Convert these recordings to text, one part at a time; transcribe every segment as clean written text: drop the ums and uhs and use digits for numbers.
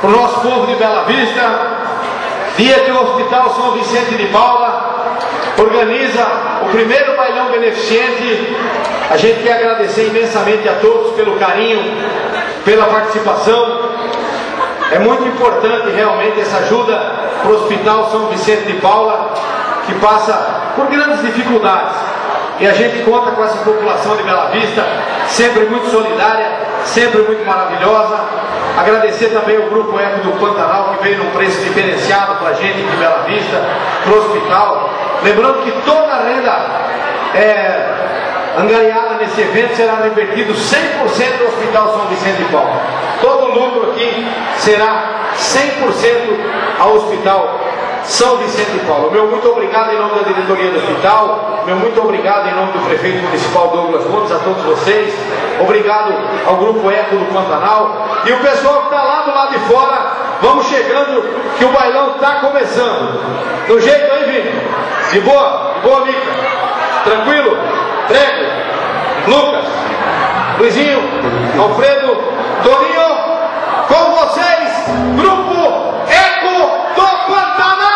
para o nosso povo de Bela Vista, dia que o Hospital São Vicente de Paula organiza o primeiro bailão beneficente. A gente quer agradecer imensamente a todos pelo carinho, pela participação. É muito importante realmente essa ajuda para o Hospital São Vicente de Paula, que passa por grandes dificuldades. E a gente conta com essa população de Bela Vista, sempre muito solidária, sempre muito maravilhosa. Agradecer também ao Grupo Eco do Pantanal, que veio num preço diferenciado para a gente de Bela Vista, para o hospital. Lembrando que toda a renda angariada nesse evento será revertido 100% do Hospital São Vicente de Paula. Todo o lucro aqui será 100% ao Hospital São Vicente de Paula. Meu muito obrigado em nome da diretoria do hospital, meu muito obrigado em nome do prefeito municipal Douglas Montes, a todos vocês. Obrigado ao Grupo Eco do Pantanal e o pessoal que está lá do lado de fora. Vamos chegando, que o bailão está começando. Do jeito aí, Vini? De boa? De boa, Mica? Tranquilo? Prego? Lucas? Luizinho? Alfredo? Toninho? Com vocês, Grupo Eco do Pantanal!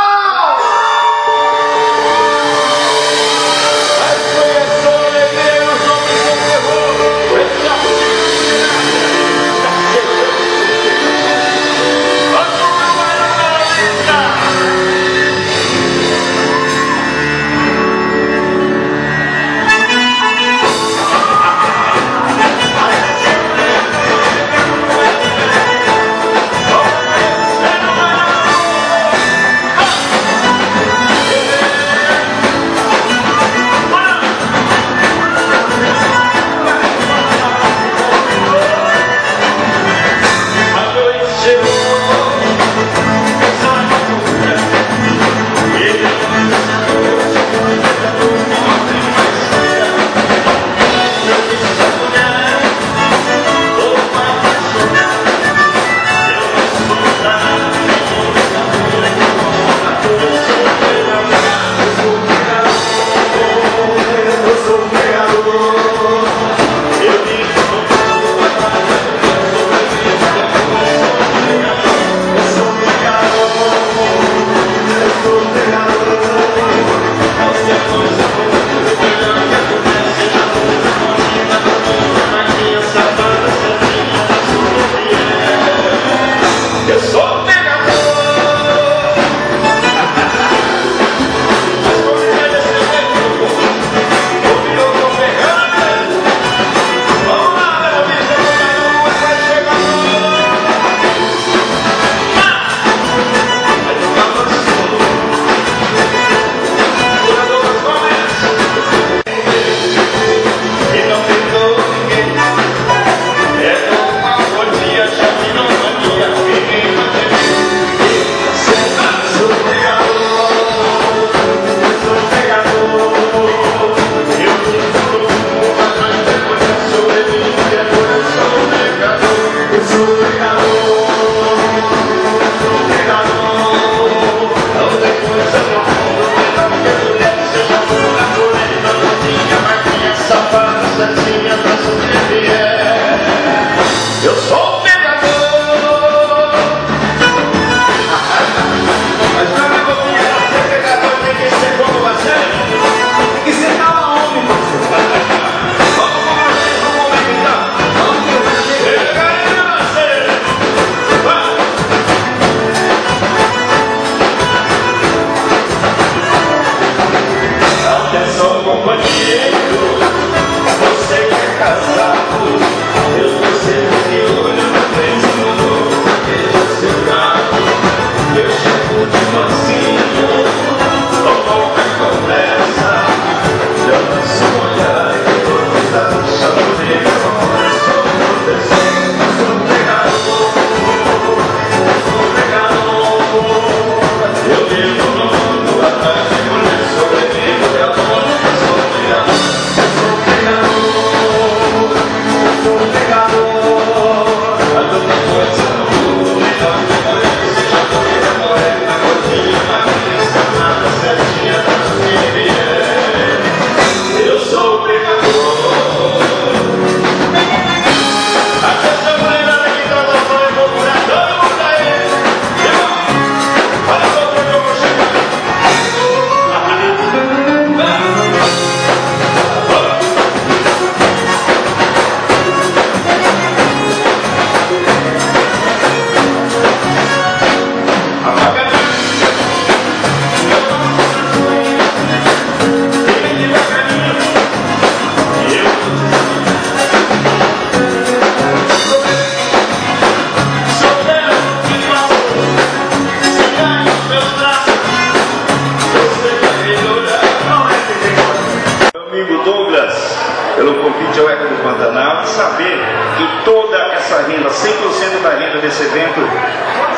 Bom dia,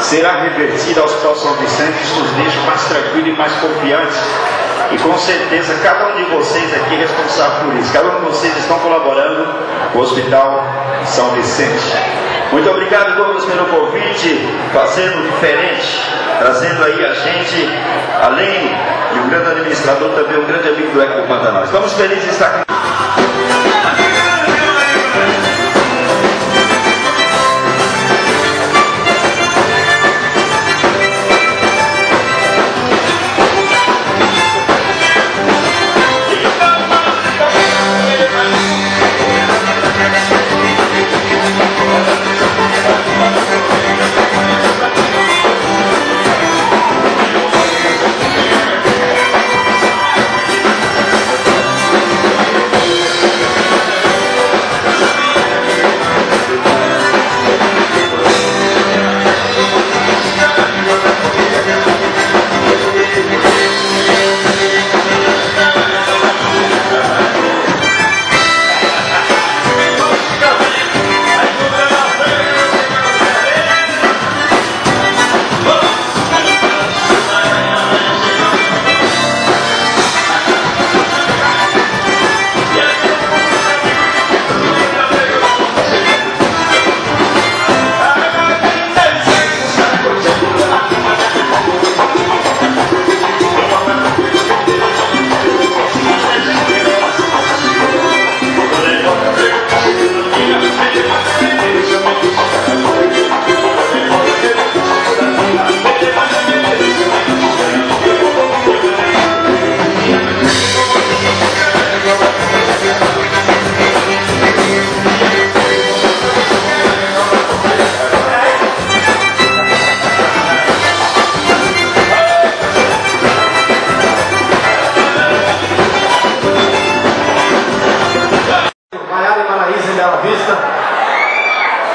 será revertida ao Hospital São Vicente. Isso nos deixa mais tranquilo e mais confiante. E com certeza cada um de vocês aqui é responsável por isso. Cada um de vocês estão colaborando com o Hospital São Vicente. Muito obrigado, Douglas, pelo convite, fazendo diferente, trazendo aí a gente, além de um grande administrador, também um grande amigo do Eco Pantanal. Estamos felizes de estar aqui.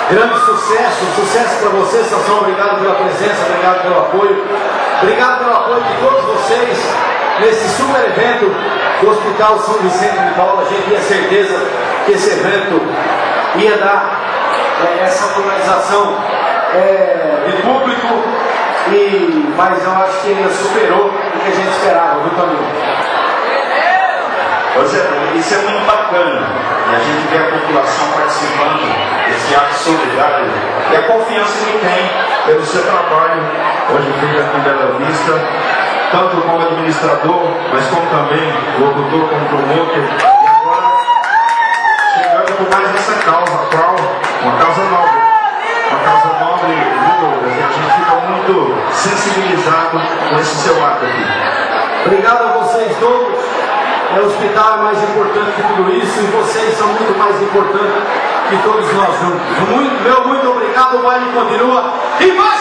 Grande sucesso para vocês, Sansão. Obrigado pela presença, obrigado pelo apoio. Obrigado pelo apoio de todos vocês nesse super evento do Hospital São Vicente de Paulo. A gente tinha certeza que esse evento ia dar essa organização de público, mas eu acho que ele superou o que a gente esperava, viu, Toninho? Isso é muito bacana, e a gente vê a população participando desse ato solidário e a confiança que tem pelo seu trabalho hoje feito aqui em Bela Vista, tanto como administrador, mas como também locutor, como promotor, e agora chegando com mais essa causa, a qual uma causa nobre, e a gente fica muito sensibilizado com esse seu ato aqui. Obrigado a vocês todos. O hospital é mais importante que tudo isso e vocês são muito mais importantes que todos nós juntos. Muito obrigado, o baile continua e vai!